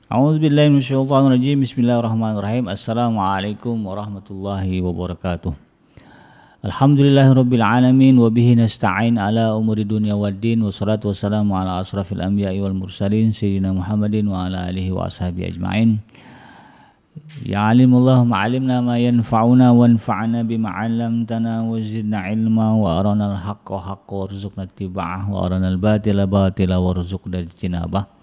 A'udzubillahi minasyaitonirrajim. Bismillahirrahmanirrahim. Assalamualaikum warahmatullahi wabarakatuh. Alhamdulillahirabbil alamin wa bihi nasta'in ala umuri dunya waddin wassalatu wassalamu ala asrafil anbiya'i wal mursalin sayyidina Muhammadin wa ala alihi wa ashabihi ajma'in. Ya alimullah ma'alimna ma yanfa'una wanfa'na bima 'allamtana wa zidna ilma wa arana al-haqqa haqqa warzuqna ittiba'ah wa arana al-batila batila warzuqna ijtinabah.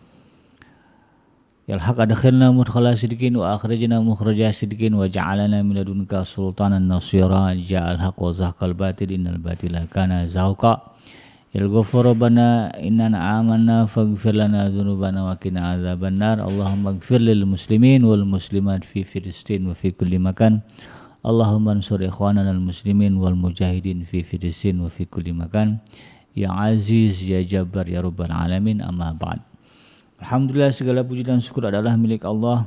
Ya al-haq adkhilna mudkhala sidqin wa akhrijna mukhraja sidqin wa ja'alna min ladunka sultanan nasira. Ja'al haq wa zahqal batil innal batila kana zahuqa. Ya al-ghafur rabbana innana amanna faghfir lana dhunubana wa qina adzabannar. Allahumma ighfir lil muslimin wal muslimat fi Filistin wa fi kulli makan. Allahumma ansur ikhwanana al muslimin wal mujahidin fi Filistin wa fi kulli makan. Ya aziz ya jabbar ya rabbal alamin, amma ba'd. Alhamdulillah, segala puji dan syukur adalah milik Allah,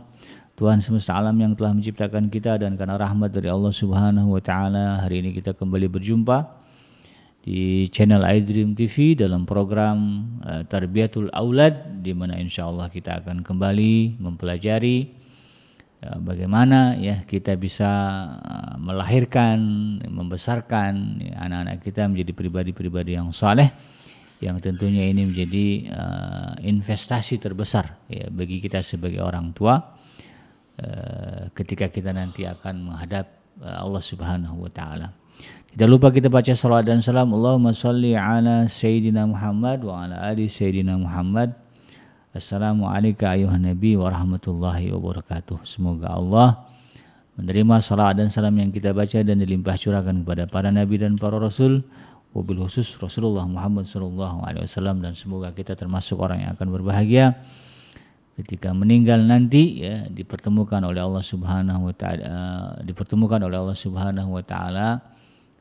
Tuhan semesta alam yang telah menciptakan kita, dan karena rahmat dari Allah Subhanahu wa taala hari ini kita kembali berjumpa di channel iDream TV dalam program Tarbiyatul Aulad, di mana insyaallah kita akan kembali mempelajari bagaimana ya kita bisa melahirkan, membesarkan anak-anak kita menjadi pribadi-pribadi yang saleh, yang tentunya ini menjadi investasi terbesar ya bagi kita sebagai orang tua ketika kita nanti akan menghadap Allah Subhanahu wa taala. Tidak lupa kita baca salawat dan salam. Allahumma shalli ala sayyidina Muhammad wa ala ali sayyidina Muhammad. Assalamualaikum ayuhan nabi wa rahmatullahi wabarakatuh. Semoga Allah menerima salawat dan salam yang kita baca dan dilimpah curahkan kepada para nabi dan para rasul, wabil khusus Rasulullah Muhammad SAW, dan semoga kita termasuk orang yang akan berbahagia ketika meninggal nanti ya, dipertemukan oleh Allah Subhanahu wa taala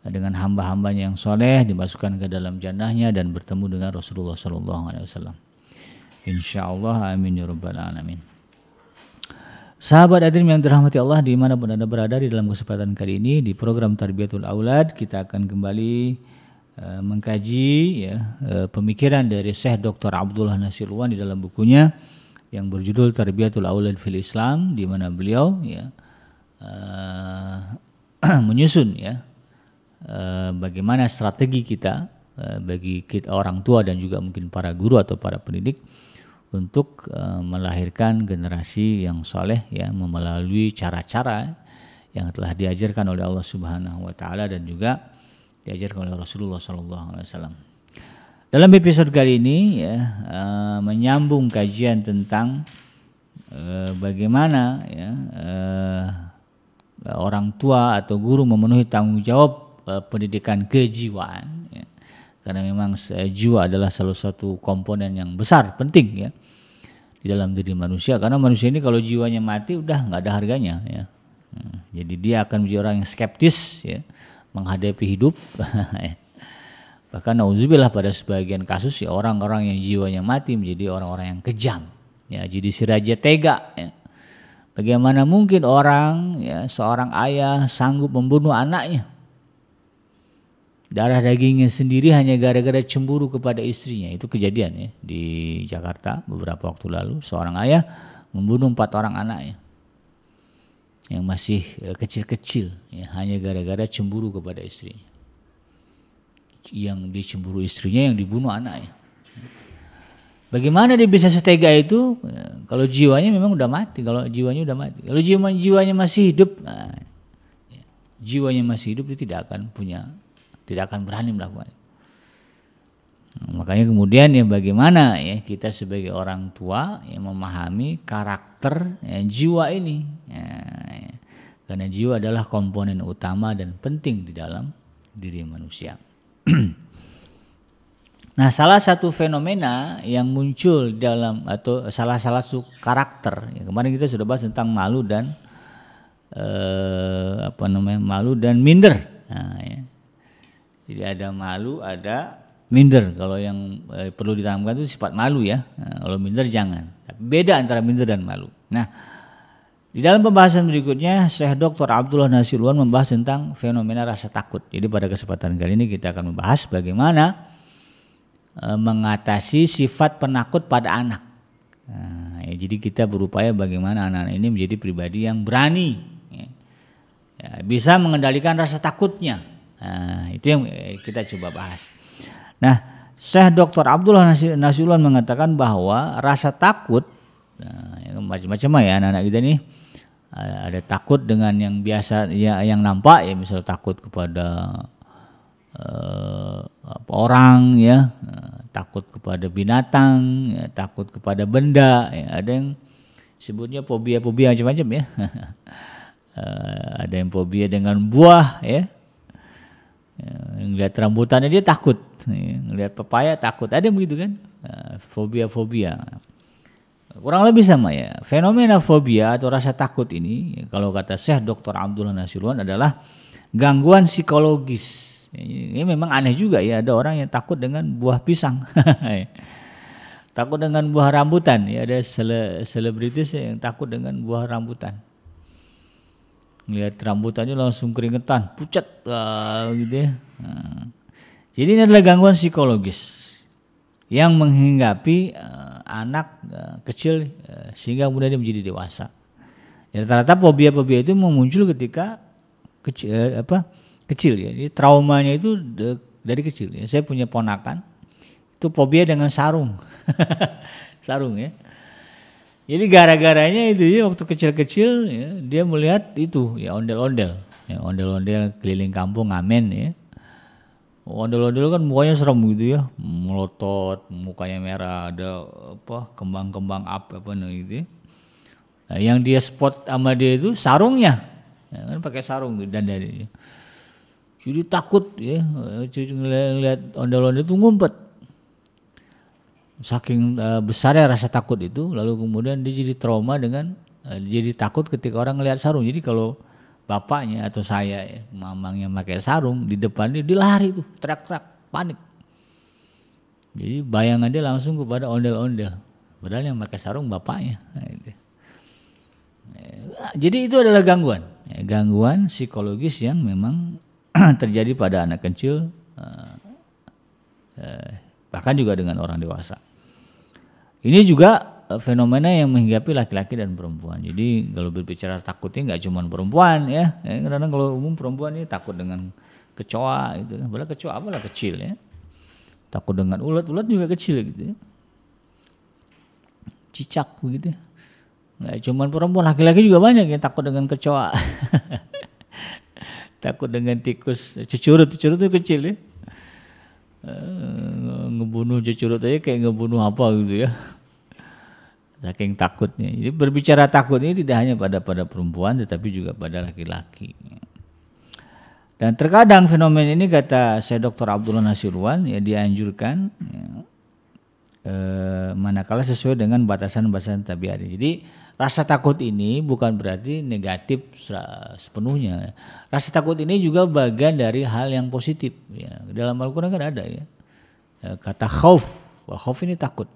dengan hamba-hambanya yang soleh, dimasukkan ke dalam jannahnya dan bertemu dengan Rasulullah SAW. Insyaallah, amin ya rabbal alamin. Sahabat hadirin yang dirahmati Allah dimanapun Anda berada, di dalam kesempatan kali ini di program Tarbiyatul Aulad kita akan kembali mengkaji ya, pemikiran dari Syekh Dr. Abdullah Nasirwan di dalam bukunya yang berjudul Tarbiyatul Aulad fil Islam, di mana beliau ya menyusun ya bagaimana strategi kita bagi kita orang tua dan juga mungkin para guru atau para pendidik untuk melahirkan generasi yang saleh ya, melalui cara-cara yang telah diajarkan oleh Allah Subhanahu wa taala dan juga diajarkan oleh Rasulullah SAW. Dalam episode kali ini ya, menyambung kajian tentang bagaimana ya, orang tua atau guru memenuhi tanggung jawab pendidikan kejiwaan ya. Karena memang jiwa adalah salah satu komponen yang besar, penting ya di dalam diri manusia. Karena manusia ini kalau jiwanya mati udah nggak ada harganya ya. Jadi dia akan menjadi orang yang skeptis ya menghadapi hidup. Bahkan nauzubillah pada sebagian kasus ya orang-orang yang jiwanya mati menjadi orang-orang yang kejam ya, jadi si raja tega ya. Bagaimana mungkin orang ya, seorang ayah sanggup membunuh anaknya, darah dagingnya sendiri hanya gara-gara cemburu kepada istrinya. Itu kejadian ya di Jakarta beberapa waktu lalu, seorang ayah membunuh 4 orang anaknya yang masih kecil-kecil ya, hanya gara-gara cemburu kepada istrinya. Yang dicemburu istrinya, yang dibunuh anaknya. Bagaimana dia bisa setega itu ya, kalau jiwanya memang udah mati, kalau jiwanya udah mati. Kalau jiwanya masih hidup, nah, ya, jiwanya masih hidup, dia tidak akan berani melakukan itu. Nah, makanya kemudian ya bagaimana ya kita sebagai orang tua yang memahami karakter ya, jiwa ini ya, karena jiwa adalah komponen utama dan penting di dalam diri manusia. Nah, salah satu fenomena yang muncul dalam atau salah satu karakter ya, kemarin kita sudah bahas tentang malu dan malu dan minder. Nah, ya. Jadi ada malu, ada minder. Kalau yang perlu ditanamkan itu sifat malu ya. Nah, kalau minder jangan. Tapi beda antara minder dan malu. Nah, di dalam pembahasan berikutnya Syekh Dr. Abdullah Nasirwan membahas tentang fenomena rasa takut. Jadi pada kesempatan kali ini kita akan membahas bagaimana mengatasi sifat penakut pada anak. Nah, jadi kita berupaya bagaimana anak-anak ini menjadi pribadi yang berani, ya, bisa mengendalikan rasa takutnya. Nah, itu yang kita coba bahas. Nah, Syekh Dr. Abdullah Nasirullahi mengatakan bahwa rasa takut, nah, macam-macam ya anak-anak kita nih. Ada takut dengan yang biasa, ya, yang nampak ya, misal takut kepada orang, ya, takut kepada binatang, ya, takut kepada benda, ya. Ada yang sebutnya fobia macam-macam ya. Ada yang fobia dengan buah, ya. Ngelihat rambutannya dia takut, ya. Ngelihat pepaya takut, ada yang begitu kan, fobia. Kurang lebih sama ya. Fenomena fobia atau rasa takut ini, kalau kata Syekh Dr. Abdullah Nasirullahi adalah gangguan psikologis. Ini memang aneh juga ya, ada orang yang takut dengan buah pisang. Takut dengan buah rambutan, ya, ada selebritis yang takut dengan buah rambutan. Lihat rambutannya langsung keringetan, pucat gitu ya. Jadi ini adalah gangguan psikologis yang menghinggapi anak kecil sehingga kemudian dia menjadi dewasa. Ya, rata-rata fobia itu muncul ketika kecil ya. Jadi traumanya itu dari kecil. Ya. Saya punya ponakan itu fobia dengan sarung, sarung ya. Jadi gara-garanya itu ya, waktu kecil-kecil ya, dia melihat itu ya ondel-ondel keliling kampung ngamen ya. Ondel-ondel kan mukanya serem gitu ya, melotot, mukanya merah, ada kembang-kembang api gitu ya. Nah, yang dia spot sama dia itu sarungnya, ya, kan pakai sarung dan dari. Jadi takut ya, ngeliat ondel-ondel itu ngumpet. Saking besarnya rasa takut itu, lalu kemudian dia jadi trauma dengan jadi takut ketika orang ngelihat sarung. Jadi kalau bapaknya atau saya, ya, mamangnya pakai sarung di depan dia lari tuh, teriak-teriak, panik. Jadi bayangan dia langsung kepada ondel-ondel, padahal yang pakai sarung bapaknya. Nah, itu. Jadi itu adalah gangguan psikologis yang memang terjadi pada anak kecil, bahkan juga dengan orang dewasa. Ini juga fenomena yang menghinggapi laki-laki dan perempuan. Jadi kalau berbicara takutnya nggak cuma perempuan ya. Kadang-kadang kalau umum perempuan ini takut dengan kecoa gitu. Padahal kecoa apalah kecil ya. Takut dengan ulat juga kecil gitu ya. Cicak begitu. Nggak cuma perempuan, laki-laki juga banyak yang takut dengan kecoa. Takut dengan tikus, cecurut itu kecil ya. Ngebunuh cecurut aja kayak ngebunuh apa gitu ya. Saking takutnya. Jadi berbicara takut ini tidak hanya pada perempuan tetapi juga pada laki-laki. Dan terkadang fenomena ini kata saya Dr. Abdullah Nasirullahi ya dianjurkan ya, manakala sesuai dengan batasan-batasan tabiat. Jadi rasa takut ini bukan berarti negatif sepenuhnya. Rasa takut ini juga bagian dari hal yang positif. Ya. Dalam Al-Quran kan ada ya. Kata khauf, khauf ini takut.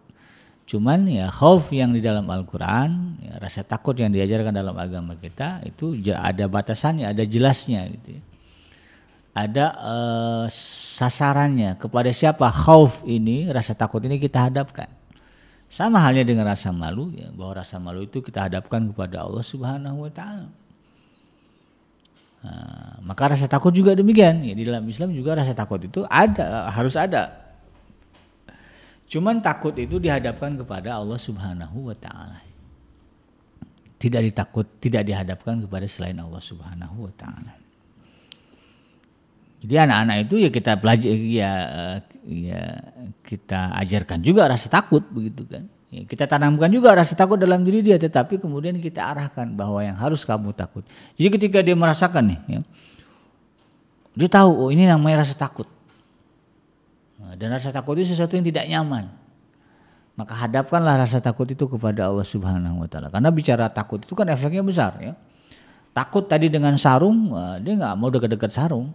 Cuman ya khauf yang di dalam Al-Quran, ya, rasa takut yang diajarkan dalam agama kita itu ada batasannya, ada jelasnya gitu ya. Ada sasarannya, kepada siapa khauf ini, rasa takut ini kita hadapkan. Sama halnya dengan rasa malu ya, bahwa rasa malu itu kita hadapkan kepada Allah Subhanahu wa taala. Nah, maka rasa takut juga demikian. Ya, di dalam Islam juga rasa takut itu ada, harus ada. Cuman takut itu dihadapkan kepada Allah Subhanahu wa taala. Tidak dihadapkan kepada selain Allah Subhanahu wa taala. Jadi anak-anak itu ya kita pelajari ya kita ajarkan juga rasa takut begitu kan. Ya, kita tanamkan juga rasa takut dalam diri dia, tetapi kemudian kita arahkan bahwa yang harus kamu takut. Jadi ketika dia merasakan nih ya, dia tahu oh ini namanya rasa takut. Dan rasa takut itu sesuatu yang tidak nyaman. Maka hadapkanlah rasa takut itu kepada Allah Subhanahu wa taala. Karena bicara takut itu kan efeknya besar ya. Takut tadi dengan sarung, dia nggak mau dekat-dekat sarung.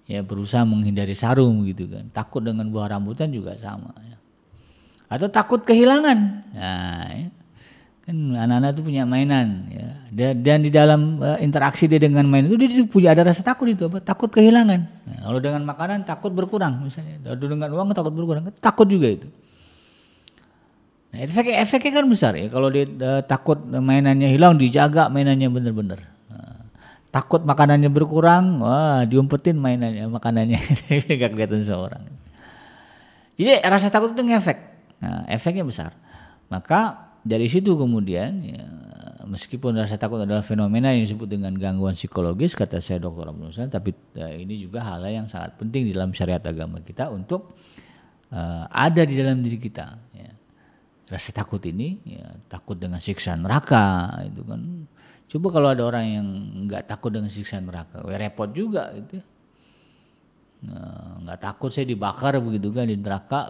Ya berusaha menghindari sarung gitu kan. Takut dengan buah rambutan juga sama ya. Atau takut kehilangan. Nah, ya. Kan anak-anak itu punya mainan ya. Dan di dalam interaksi dia dengan main itu dia punya ada rasa takut itu, takut kehilangan. Nah, kalau dengan makanan takut berkurang misalnya, atau dengan uang takut berkurang, takut juga itu. Nah, efeknya kan besar ya. Kalau dia takut mainannya hilang, dijaga mainannya bener-bener. Takut makanannya berkurang, wah diumpetin mainannya, makanannya nggak kelihatan seorang. Jadi rasa takut itu ngefek, nah, efeknya besar. Maka dari situ kemudian, ya, meskipun rasa takut adalah fenomena yang disebut dengan gangguan psikologis, kata saya Dr. Abdul Hasan, tapi ini juga hal yang sangat penting di dalam syariat agama kita untuk ada di dalam diri kita. Ya. Rasa takut ini, ya, takut dengan siksa neraka, itu kan. Coba kalau ada orang yang nggak takut dengan siksa neraka, repot juga gitu. Nggak takut saya dibakar begitu kan di neraka,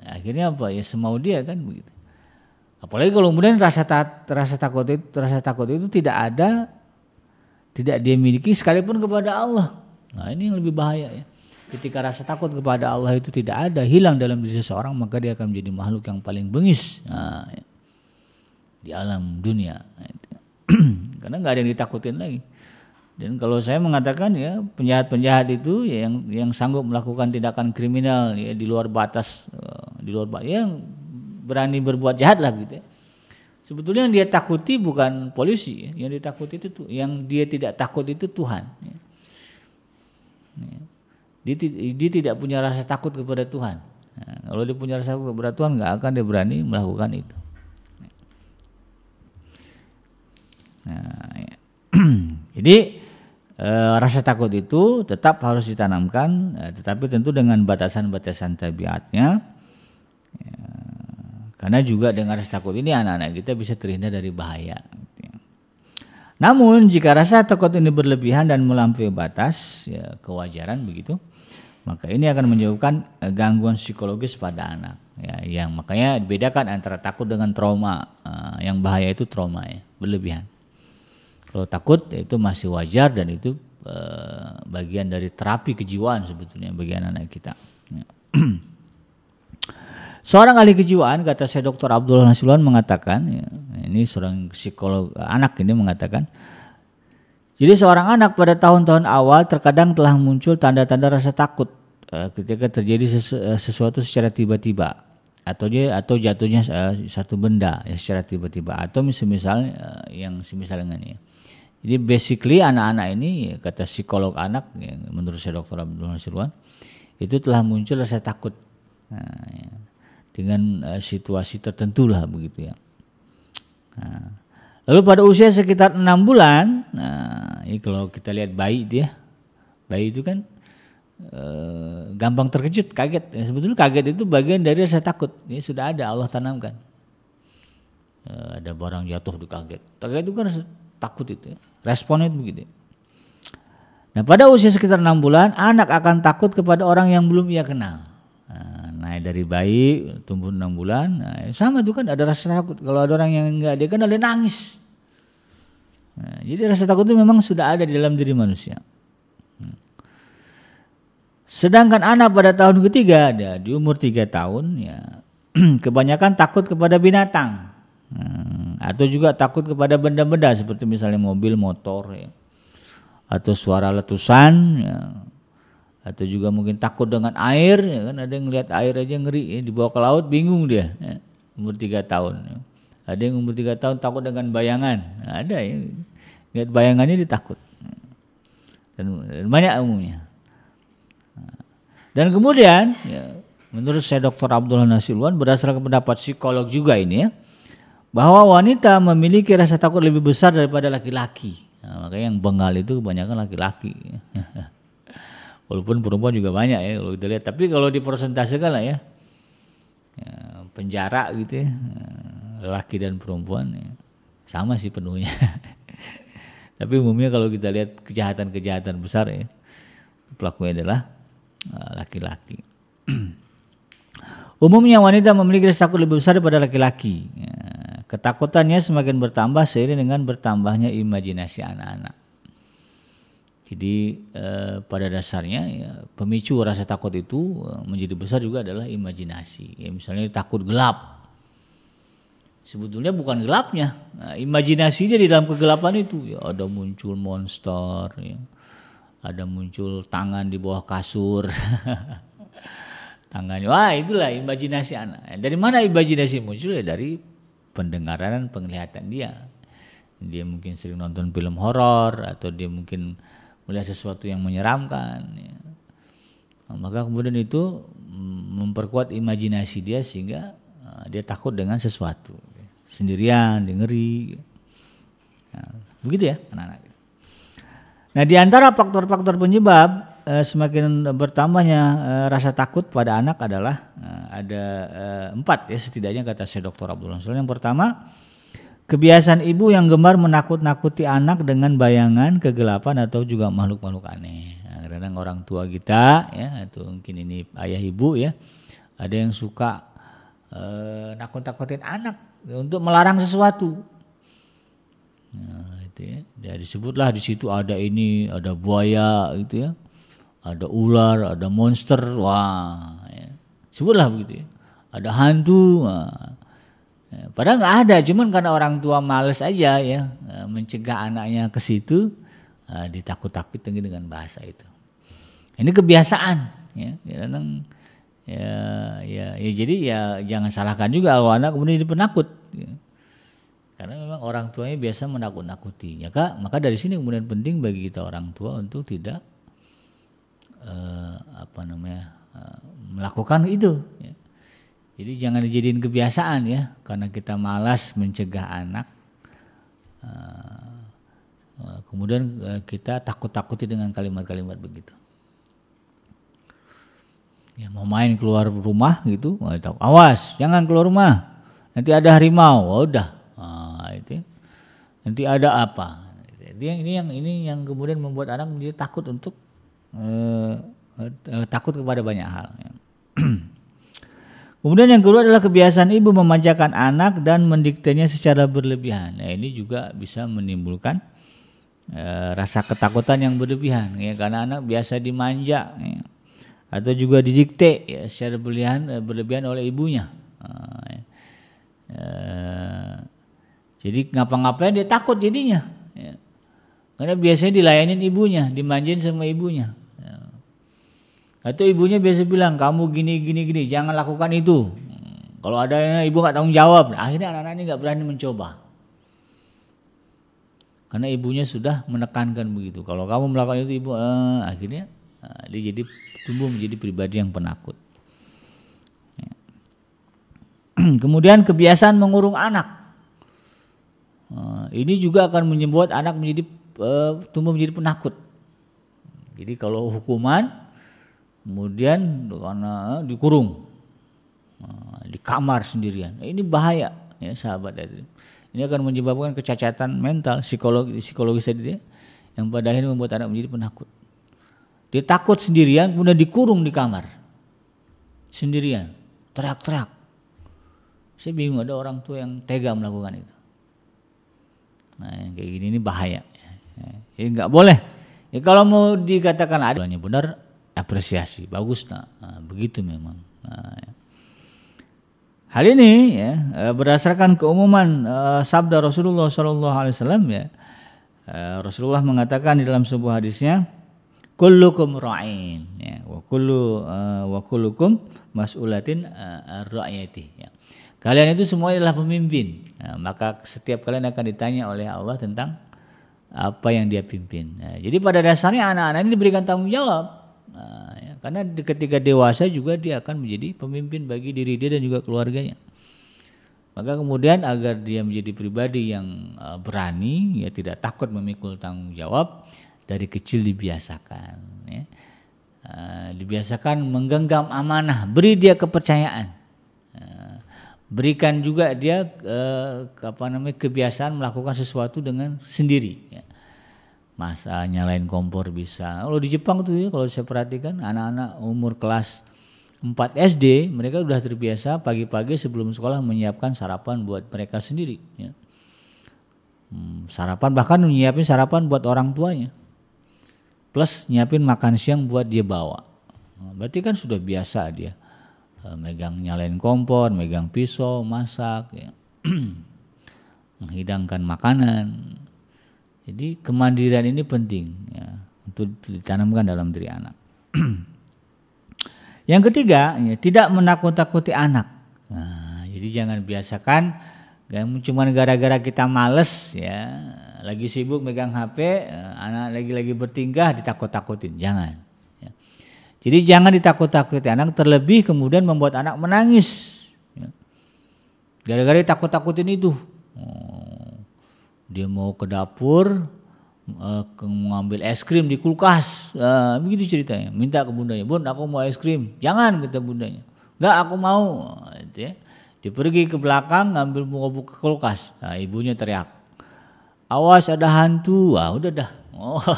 akhirnya apa ya semau dia kan begitu. Apalagi kalau kemudian rasa takut itu tidak ada, tidak dia miliki sekalipun kepada Allah. Nah ini yang lebih bahaya ya. Ketika rasa takut kepada Allah itu tidak ada, hilang dalam diri seseorang, maka dia akan menjadi makhluk yang paling bengis ya, di alam dunia. Karena nggak ada yang ditakutin lagi. Dan kalau saya mengatakan ya penjahat-penjahat itu ya, yang sanggup melakukan tindakan kriminal ya, di luar batas, yang berani berbuat jahat lah gitu ya. Sebetulnya yang dia takuti bukan polisi, ya. Yang ditakuti itu yang dia tidak takut itu Tuhan. Ya. Ya. Dia tidak punya rasa takut kepada Tuhan. Nah, kalau dia punya rasa takut kepada Tuhan, nggak akan dia berani melakukan itu. Nah, ya. Jadi rasa takut itu tetap harus ditanamkan, tetapi tentu dengan batasan-batasan tabiatnya. Ya, karena juga dengan rasa takut ini anak-anak kita bisa terhindar dari bahaya. Namun jika rasa takut ini berlebihan dan melampaui batas, ya, kewajaran begitu, maka ini akan menyebabkan gangguan psikologis pada anak. Ya, yang makanya bedakan antara takut dengan trauma. Yang bahaya itu trauma ya, berlebihan. Kalau takut itu masih wajar dan itu bagian dari terapi kejiwaan sebetulnya bagi anak-anak kita. Ya. Seorang ahli kejiwaan, kata saya Dr. Abdul Hasan mengatakan, ya, ini seorang psikolog anak ini mengatakan, jadi seorang anak pada tahun-tahun awal terkadang telah muncul tanda-tanda rasa takut ketika terjadi sesuatu secara tiba-tiba atau jatuhnya satu benda ya, secara tiba-tiba atau misal yang semisal dengan ini. Jadi basically anak-anak ini, kata psikolog anak, ya, menurut saya Dr. Abdul Hasan, itu telah muncul rasa takut ya, dengan situasi tertentu lah begitu ya. Nah, lalu pada usia sekitar 6 bulan, nah ini kalau kita lihat bayi itu ya, bayi itu kan gampang terkejut, kaget. Ya, sebetulnya kaget itu bagian dari rasa takut. Ini sudah ada, Allah tanamkan. Ada barang jatuh dikaget. Kaget itu kan rasa takut itu ya. Responnya itu begitu. Nah pada usia sekitar 6 bulan anak akan takut kepada orang yang belum ia kenal. Nah dari bayi tumbuh 6 bulan, nah, sama itu kan ada rasa takut. Kalau ada orang yang enggak dia kenal dia nangis. Nah, jadi rasa takut itu memang sudah ada di dalam diri manusia. Sedangkan anak pada tahun ketiga, ada di umur 3 tahun ya, kebanyakan takut kepada binatang. Atau juga takut kepada benda-benda seperti misalnya mobil, motor ya. Atau suara letusan ya. Atau juga mungkin takut dengan air ya kan, ada yang lihat air aja ngeri ya, dibawa ke laut bingung dia ya. Umur 3 tahun ya. Ada yang umur 3 tahun takut dengan bayangan, nah, ada ya lihat bayangannya dia takut dan banyak umumnya. Dan kemudian ya, menurut saya Dr. Abdul Hasan berdasarkan pendapat psikolog juga ini ya, bahwa wanita memiliki rasa takut lebih besar daripada laki-laki. Nah, makanya yang bengal itu kebanyakan laki-laki. Walaupun perempuan juga banyak ya kalau kita lihat. Tapi kalau dipersentasekan lah ya, penjara gitu ya, laki dan perempuan ya, sama sih penuhnya. Tapi umumnya kalau kita lihat kejahatan-kejahatan besar ya, pelakunya adalah laki-laki. Umumnya wanita memiliki rasa takut lebih besar daripada laki-laki. Ketakutannya semakin bertambah seiring dengan bertambahnya imajinasi anak-anak. Jadi pada dasarnya ya, pemicu rasa takut itu menjadi besar juga adalah imajinasi. Ya, misalnya takut gelap. Sebetulnya bukan gelapnya, imajinasinya di dalam kegelapan itu. Ya, ada muncul monster, ya. Ada muncul tangan di bawah kasur. tangannya. Wah, itulah imajinasi anak. Dari mana imajinasi muncul? Ya dari pendengaran dan penglihatan dia. Dia mungkin sering nonton film horor atau dia mungkin melihat sesuatu yang menyeramkan. Ya. Nah, maka kemudian itu memperkuat imajinasi dia sehingga dia takut dengan sesuatu. Sendirian, dia ngeri. Nah, begitu ya anak-anak. Nah, di antara faktor-faktor penyebab semakin bertambahnya rasa takut pada anak adalah ada 4 ya setidaknya kata Syekh Dr. Abdullah. Yang pertama, kebiasaan ibu yang gemar menakut-nakuti anak dengan bayangan, kegelapan atau juga makhluk-makhluk aneh. Nah, kadang orang tua kita ya atau mungkin ini ayah ibu ya, ada yang suka nakut-nakutin anak untuk melarang sesuatu. Nah, itu ya. Ya disebutlah di situ ada ini, ada buaya gitu ya. Ada ular, ada monster, wah, ya. Sebutlah begitu ya. Ada hantu, wah. Ya, padahal nggak ada, cuman karena orang tua males aja ya mencegah anaknya ke situ, ditakut-takutin dengan bahasa itu. Ini kebiasaan, ya. Ya, jadi ya jangan salahkan juga kalau anak kemudian jadi penakut. Ya. Karena memang orang tuanya biasa menakut-nakuti. Ya, maka dari sini kemudian penting bagi kita orang tua untuk tidak melakukan itu ya. Jadi jangan dijadiin kebiasaan ya, karena kita malas mencegah anak kemudian kita takut-takuti dengan kalimat-kalimat begitu ya. Mau main keluar rumah gitu, awas jangan keluar rumah, nanti ada harimau. Oh, udah itu nanti ada apa. Ini yang kemudian membuat anak menjadi takut untuk takut kepada banyak hal. Kemudian yang kedua adalah kebiasaan ibu memanjakan anak dan mendiktenya secara berlebihan. Nah, ini juga bisa menimbulkan rasa ketakutan yang berlebihan, ya, karena anak biasa dimanja, ya, atau juga didikte ya, secara berlebihan oleh ibunya. Jadi ngapa-ngapain dia takut jadinya, ya. Karena biasanya dilayanin ibunya, dimanjain sama ibunya. Atau ibunya biasa bilang kamu gini, jangan lakukan itu. Kalau ada ibu nggak tanggung jawab, akhirnya anak-anak ini nggak berani mencoba. Karena ibunya sudah menekankan begitu. Kalau kamu melakukan itu ibu, akhirnya dia jadi tumbuh menjadi pribadi yang penakut. Kemudian kebiasaan mengurung anak. Ini juga akan membuat anak menjadi tumbuh menjadi penakut. Jadi kalau hukuman kemudian karena dikurung di kamar sendirian, ini bahaya ya sahabat. Ini akan menyebabkan kecacatan mental psikologis tadi ya, yang pada akhirnya membuat anak menjadi penakut. Dia takut sendirian kemudian dikurung di kamar sendirian, teriak-teriak. Saya bingung ada orang tua yang tega melakukan itu. Nah, yang kayak gini ini bahaya. Ya, nggak boleh. Ya, kalau mau dikatakan adanya benar, apresiasi, bagus. Nah, begitu memang. Nah, ya. Hal ini ya berdasarkan keumuman sabda Rasulullah SAW ya. Rasulullah mengatakan di dalam sebuah hadisnya, kullukum ra'in ya, wa kullukum mas'ulatin ra'yati ya. Kalian itu semua adalah pemimpin. Nah, maka setiap kalian akan ditanya oleh Allah tentang apa yang dia pimpin. Nah, jadi pada dasarnya anak-anak ini diberikan tanggung jawab. Nah, ya, karena ketika dewasa juga dia akan menjadi pemimpin bagi diri dia dan juga keluarganya. Maka kemudian agar dia menjadi pribadi yang berani, ya tidak takut memikul tanggung jawab, dari kecil dibiasakan. Ya. Dibiasakan menggenggam amanah, beri dia kepercayaan. Berikan juga dia kebiasaan melakukan sesuatu dengan sendiri. Ya. Masa nyalain kompor bisa. Kalau di Jepang tuh ya, kalau saya perhatikan anak-anak umur kelas 4 SD mereka sudah terbiasa pagi-pagi sebelum sekolah menyiapkan sarapan buat mereka sendiri. Ya. Sarapan, bahkan nyiapin sarapan buat orang tuanya. Plus nyiapin makan siang buat dia bawa. Nah, berarti kan sudah biasa dia megang nyalain kompor, megang pisau, masak, ya. Menghidangkan makanan. Jadi kemandirian ini penting ya, untuk ditanamkan dalam diri anak. Yang ketiga, ya, tidak menakut-takuti anak. Nah, jadi jangan biasakan cuma gara-gara kita males ya, lagi sibuk megang HP, anak lagi bertingkah ditakut-takutin, jangan. Ya. Jadi jangan ditakut-takuti anak, terlebih kemudian membuat anak menangis. Ya. Gara-gara ditakut-takutin itu, dia mau ke dapur, ngambil es krim di kulkas, begitu ceritanya. Minta ke bundanya, bun aku mau es krim. Jangan, kata bundanya. Enggak, aku mau. Gitu ya. Dia pergi ke belakang ngambil buka kulkas. Nah, ibunya teriak, awas ada hantu. Udah dah.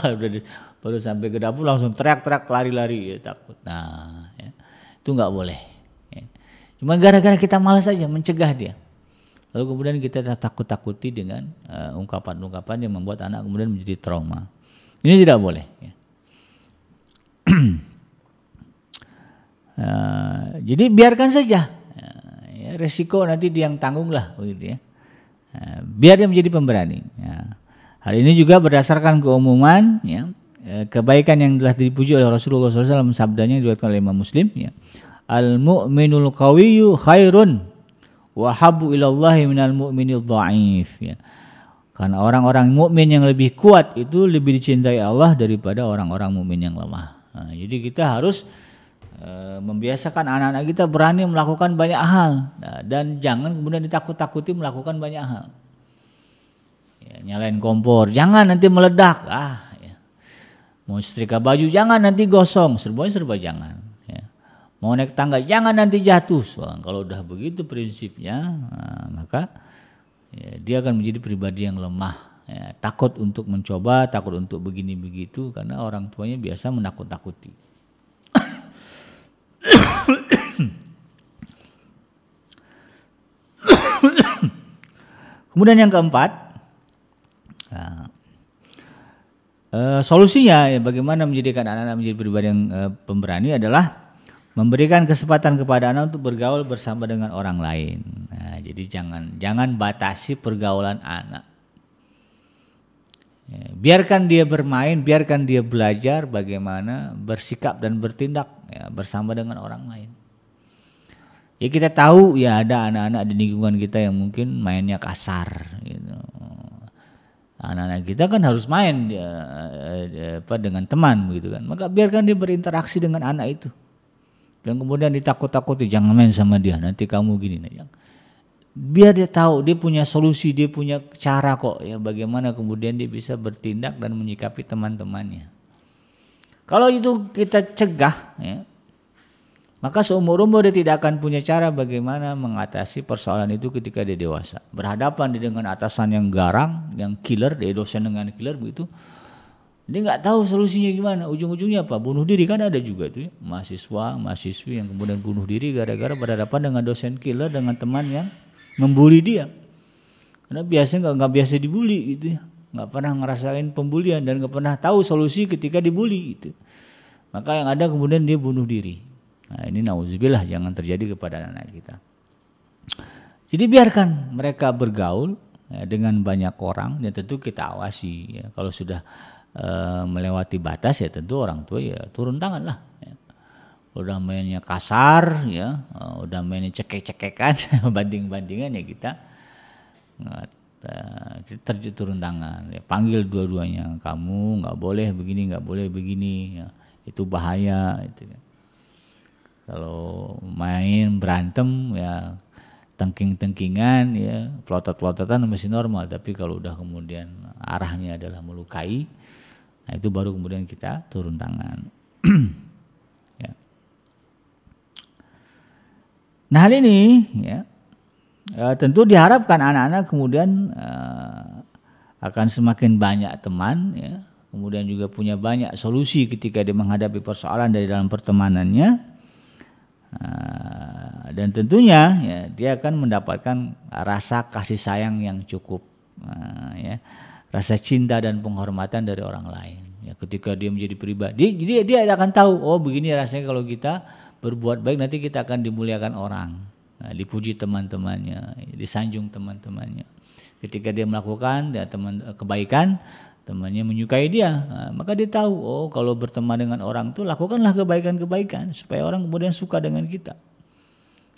Udah baru sampai ke dapur langsung teriak-teriak lari-lari ya, takut. Nah, ya. Itu nggak boleh. Ya. Cuma gara-gara kita malas aja mencegah dia. Lalu kemudian kita takut-takuti dengan ungkapan-ungkapan yang membuat anak kemudian menjadi trauma. Ini tidak boleh. Ya. Jadi biarkan saja. Ya, resiko nanti dia yang tanggung lah, begitu ya. Biar dia menjadi pemberani. Ya. Hal ini juga berdasarkan keumuman, ya, kebaikan yang telah dipuji oleh Rasulullah SAW, sabdanya diriwayatkan oleh Imam Muslim. Ya. Al-mu'minul qawiyyu khairun wa habbu ilallahi minal mu'minil dha'if. Ya. Karena orang-orang mukmin yang lebih kuat itu lebih dicintai Allah daripada orang-orang mukmin yang lemah. Nah, jadi kita harus membiasakan anak-anak kita berani melakukan banyak hal, dan jangan kemudian ditakut-takuti melakukan banyak hal. Ya, nyalain kompor, jangan nanti meledak. Ya. Mau setrika baju, jangan nanti gosong. Serba jangan. Ya. Mau naik tangga, jangan nanti jatuh. Kalau udah begitu prinsipnya, maka ya, dia akan menjadi pribadi yang lemah. Ya, takut untuk mencoba, takut untuk begini begitu, karena orang tuanya biasa menakut-takuti. Kemudian yang keempat, solusinya ya, bagaimana menjadikan anak-anak menjadi pribadi yang pemberani adalah memberikan kesempatan kepada anak untuk bergaul bersama dengan orang lain. Nah, jadi jangan batasi pergaulan anak. Ya, biarkan dia bermain, biarkan dia belajar bagaimana bersikap dan bertindak ya, bersama dengan orang lain. Ya kita tahu ya ada anak-anak di lingkungan kita yang mungkin mainnya kasar gitu. Anak-anak kita kan harus main dengan teman begitu kan. Maka biarkan dia berinteraksi dengan anak itu. Dan kemudian ditakut-takuti, jangan main sama dia, nanti kamu gini. Biar dia tahu, dia punya solusi, dia punya cara kok ya bagaimana kemudian dia bisa bertindak dan menyikapi teman-temannya. Kalau itu kita cegah ya, maka seumur-umur dia tidak akan punya cara bagaimana mengatasi persoalan itu ketika dia dewasa. Berhadapan dia dengan atasan yang garang, yang killer, dia dosen dengan killer begitu. Dia nggak tahu solusinya gimana, ujung-ujungnya apa? Bunuh diri kan ada juga tuh ya, mahasiswi yang kemudian bunuh diri gara-gara berhadapan dengan dosen killer, dengan teman yang membuli dia. Karena biasanya nggak biasa dibully gitu ya, nggak pernah ngerasain pembulian dan nggak pernah tahu solusi ketika dibully gitu. Maka yang ada kemudian dia bunuh diri. Nah ini nauzubillah, jangan terjadi kepada anak kita. Jadi biarkan mereka bergaul ya, dengan banyak orang, dan tentu kita awasi ya. Kalau sudah melewati batas ya tentu orang tua ya turun tangan lah. Ya. Udah mainnya kasar ya, udah mainnya cekek-cekekan, banting-bantingan ya kita turun tangan. Ya, panggil dua-duanya, kamu nggak boleh begini, nggak boleh begini, ya. Itu bahaya. Itu. Kalau main berantem ya tengking-tengkingan ya, pelotot-pelototan masih normal, tapi kalau udah kemudian arahnya adalah melukai, nah itu baru kemudian kita turun tangan. Ya. Nah hal ini ya, tentu diharapkan anak-anak kemudian akan semakin banyak teman ya, kemudian juga punya banyak solusi ketika dia menghadapi persoalan dari dalam pertemanannya. Dan tentunya ya, dia akan mendapatkan rasa kasih sayang yang cukup ya, rasa cinta dan penghormatan dari orang lain ya, ketika dia menjadi pribadi, jadi dia akan tahu oh begini rasanya kalau kita berbuat baik, nanti kita akan dimuliakan orang, dipuji teman-temannya, disanjung teman-temannya. Ketika dia melakukan ya, kebaikan, temannya menyukai dia, maka dia tahu, oh kalau berteman dengan orang itu lakukanlah kebaikan-kebaikan supaya orang kemudian suka dengan kita.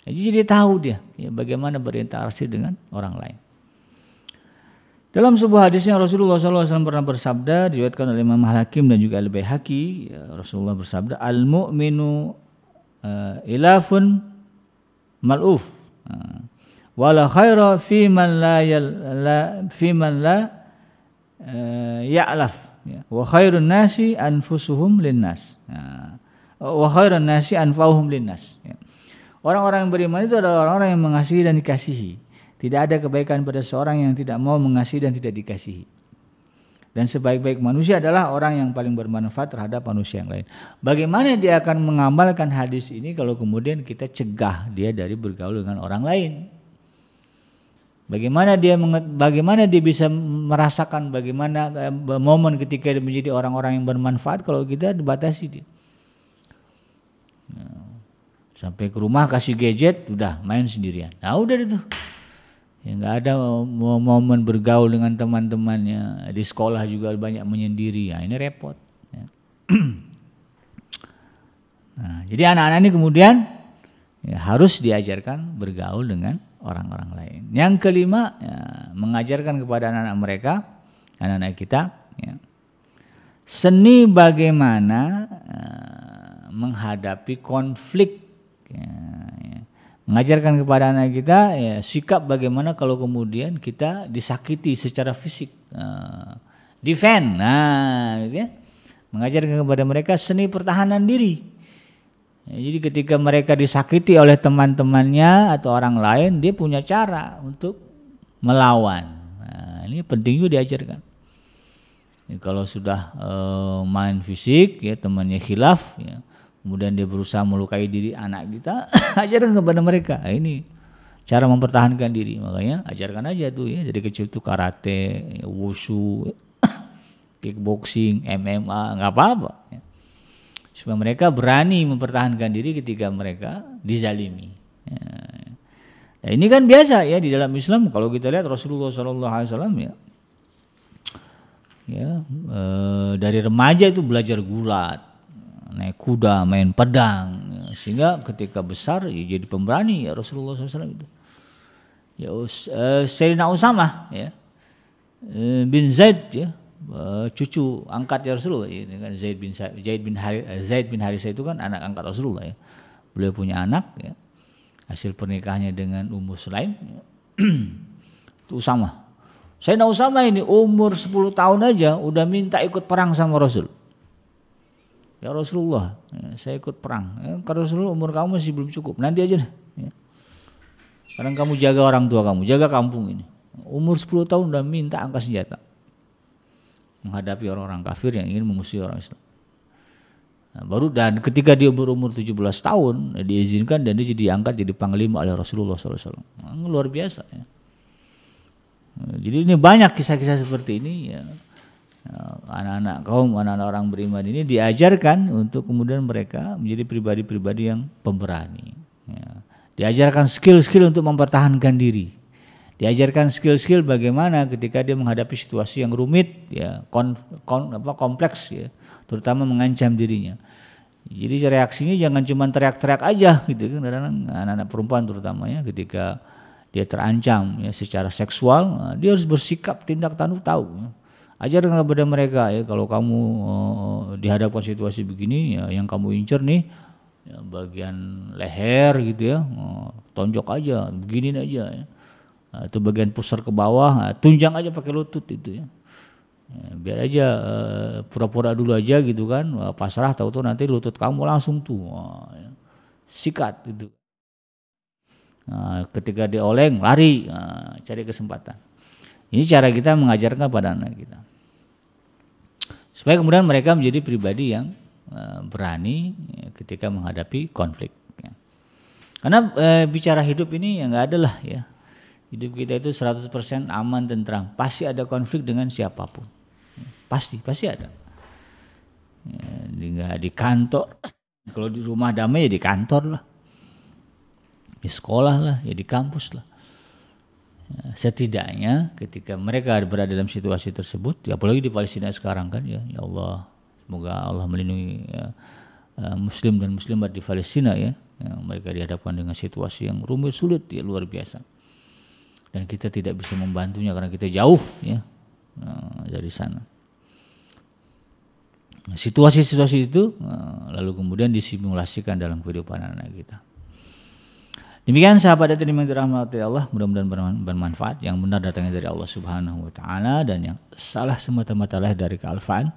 Jadi dia tahu dia ya, bagaimana berinteraksi dengan orang lain. Dalam sebuah hadisnya Rasulullah SAW pernah bersabda, diriwayatkan oleh Imam Hakim dan juga Al-Baihaqi, ya, Rasulullah bersabda, al-mu'minu ilafun mal'uf, wala khaira fi man la ya'laf, wa khairun nasi anfusuhum linnas, wa khairun nasi anfa'uhum linnas. Orang-orang yang beriman itu adalah orang-orang yang mengasihi dan dikasihi. Tidak ada kebaikan pada seorang yang tidak mau mengasihi dan tidak dikasihi. Dan sebaik-baik manusia adalah orang yang paling bermanfaat terhadap manusia yang lain. Bagaimana dia akan mengamalkan hadis ini kalau kemudian kita cegah dia dari bergaul dengan orang lain? Bagaimana dia bisa merasakan bagaimana momen ketika dia menjadi orang-orang yang bermanfaat kalau kita dibatasi dia? Sampai ke rumah kasih gadget, udah main sendirian. Nah udah itu. Ya, nggak ada momen bergaul dengan teman-temannya. Di sekolah juga banyak menyendiri. Nah, ini repot. Ya. Nah, jadi anak-anak ini kemudian ya, harus diajarkan bergaul dengan orang-orang lain. Yang kelima, ya, mengajarkan kepada anak-anak mereka, anak-anak kita, ya, seni bagaimana menghadapi konflik. Ya. Mengajarkan kepada anak kita ya, sikap bagaimana kalau kemudian kita disakiti secara fisik, defend, gitu ya. Mengajarkan kepada mereka seni pertahanan diri. Ya, jadi ketika mereka disakiti oleh teman-temannya atau orang lain, dia punya cara untuk melawan. Nah, ini penting juga diajarkan. Ya, kalau sudah main fisik, ya temannya khilaf, ya, kemudian dia berusaha melukai diri anak kita, ajarkan kepada mereka. Nah, ini cara mempertahankan diri. Makanya ajarkan aja tuh ya dari kecil tuh karate, wushu, kickboxing, MMA, nggak apa-apa. Ya. Supaya mereka berani mempertahankan diri ketika mereka dizalimi. Ya. Nah, ini kan biasa ya di dalam Islam. Kalau kita lihat Rasulullah SAW dari remaja itu belajar gulat, naik kuda, main pedang, sehingga ketika besar ya jadi pemberani ya Rasulullah SAW itu. Ya Sayyidina Usamah ya bin Zaid ya cucu angkatnya Rasulullah ya, kan Zaid bin Harisah itu kan anak angkat Rasulullah ya. Beliau punya anak ya hasil pernikahannya dengan Ummu Sulaim ya. Itu Usamah. Sayyidina Usamah ini umur 10 tahun aja udah minta ikut perang sama Rasul. Ya Rasulullah, ya, saya ikut perang. Ya, karena Rasulullah umur kamu masih belum cukup, nanti aja deh. Ya. Sekarang kamu jaga orang tua kamu, jaga kampung ini. Umur 10 tahun udah minta angkat senjata menghadapi orang-orang kafir yang ingin memusuhi orang Islam. Nah, baru dan ketika dia berumur 17 tahun diizinkan dan dia diangkat jadi panglima oleh Rasulullah SAW. Nah, luar biasa. Ya. Nah, jadi ini banyak kisah-kisah seperti ini. Ya. Anak-anak orang beriman ini diajarkan untuk kemudian mereka menjadi pribadi-pribadi yang pemberani. Ya. Diajarkan skill-skill untuk mempertahankan diri. Diajarkan skill-skill bagaimana ketika dia menghadapi situasi yang rumit, ya, kompleks, ya, terutama mengancam dirinya. Jadi reaksinya jangan cuma teriak-teriak aja, gitu kan? Anak-anak perempuan terutama ya, ketika dia terancam ya, secara seksual, dia harus bersikap tindak tanduk tahu. Ya. Ajarkan kepada mereka ya kalau kamu dihadapkan situasi begini ya yang kamu incer nih ya, bagian leher gitu ya, tonjok aja, beginin aja ya. Itu bagian pusar ke bawah, tunjang aja pakai lutut itu ya. Biar aja pura-pura dulu aja gitu kan, pasrah tahu-tahu nanti lutut kamu langsung tuh ya. Sikat itu. Ketika dioleng lari, cari kesempatan. Ini cara kita mengajarkan pada anak kita. Supaya kemudian mereka menjadi pribadi yang berani ya, ketika menghadapi konflik. Ya. Karena bicara hidup ini ya nggak ada lah ya. Hidup kita itu 100% aman, tentram. Pasti ada konflik dengan siapapun. Ya, pasti ada. Ya, di kantor. Kalau di rumah damai ya di kantor lah. Di sekolah lah, ya di kampus lah. Setidaknya ketika mereka berada dalam situasi tersebut, apalagi di Palestina sekarang kan ya Allah, semoga Allah melindungi Muslim dan Muslimat di Palestina ya. Mereka dihadapkan dengan situasi yang rumit sulit ya, luar biasa. Dan kita tidak bisa membantunya karena kita jauh ya dari sana. Situasi-situasi itu lalu kemudian disimulasikan dalam kehidupan anak kita. Demikian sahabat dan yang dirahmati Allah, mudah-mudahan bermanfaat. Yang benar datangnya dari Allah Subhanahu wa taala dan yang salah semata-mata dari kealfaan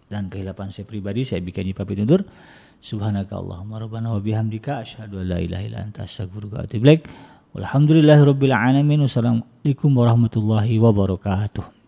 dan kehilapan saya pribadi. Saya bikin pamit undur. Subhanakallahumma rabbana wa bihamdika asyhadu an la ilaha illa anta astaghfiruka wa atubu ilaik. Walhamdulillahirabbil alamin. Wassalamualaikum warahmatullahi wabarakatuh.